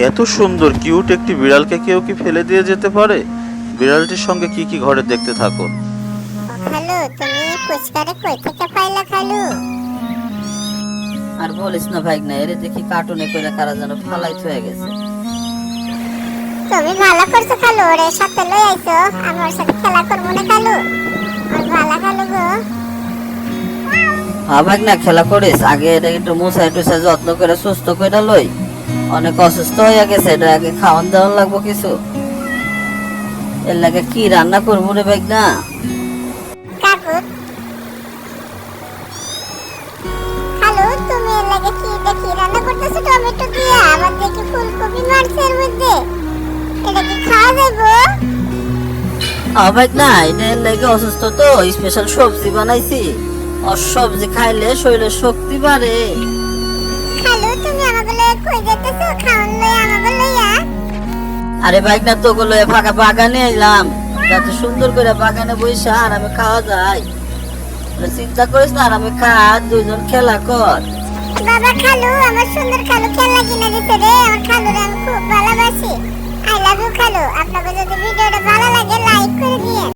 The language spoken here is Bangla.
এত সুন্দর কিউট একটি বিড়ালকে কেউ কি ফেলে দিয়ে যেতে পারে? বিড়ালটির সঙ্গে কি কি ঘরে দেখতে থাকুন। খালু, তুমি পুচকারে কই থেকে পাইলা খালু? আর বলিস না ভাই, না এর দেখি কার্টুনে করে কারা যেন ফালাই হয়ে গেছে। তুমি ভালো করছো খালু, ওরে সাথে লই আইছো, আমি ওর সাথে খেলা করবো না খালু। আর ভালো খালু গো। হ্যাঁ ভাই, না খেলা করিস, আগে এটা একটু মুছাই টুছাই যত্ন করে সুস্থ করে লই। অনেক অসুস্থ হয়ে গেছে, এটা আগে খাওয়ান দাওয়ান লাগবো কিছু। এর লাগে কি রান্না করবো রে ভাই না? কাকু খালু, তুমি এর লাগে কি দেখি রান্না করতেছো? টমেটো দিয়ে আবার দেখি ফুলকপি মারছে এর মধ্যে। এটা কি খাওয়া যাবো? হ্যাঁ ভাই, না এটা এর লাগে অসুস্থ তো স্পেশাল সবজি বানাইছি। আর সবজি খাইলে শরীরে শক্তি বাড়ে। খালু, তুমি আমাকে লয়ে কই যেতেছো? খাওন লয়ে আমাকে লইয়া? আরে ভাই না, তোগুলো ফাঁকা বাগানে এলাম, যাতে সুন্দর করে বাগানে বসে আরামে খাওয়া যায়। চিন্তা করিস না, আরামে খা, দুইজন খেলা কর। বাবা খালু, আমার সুন্দর খালু খেলা কিনে দিতে রে। আমার খালুরে আমি খুব ভালোবাসি। আই লাভ ইউ খালু। আপনাকে যদি ভিডিওটা ভালো লাগে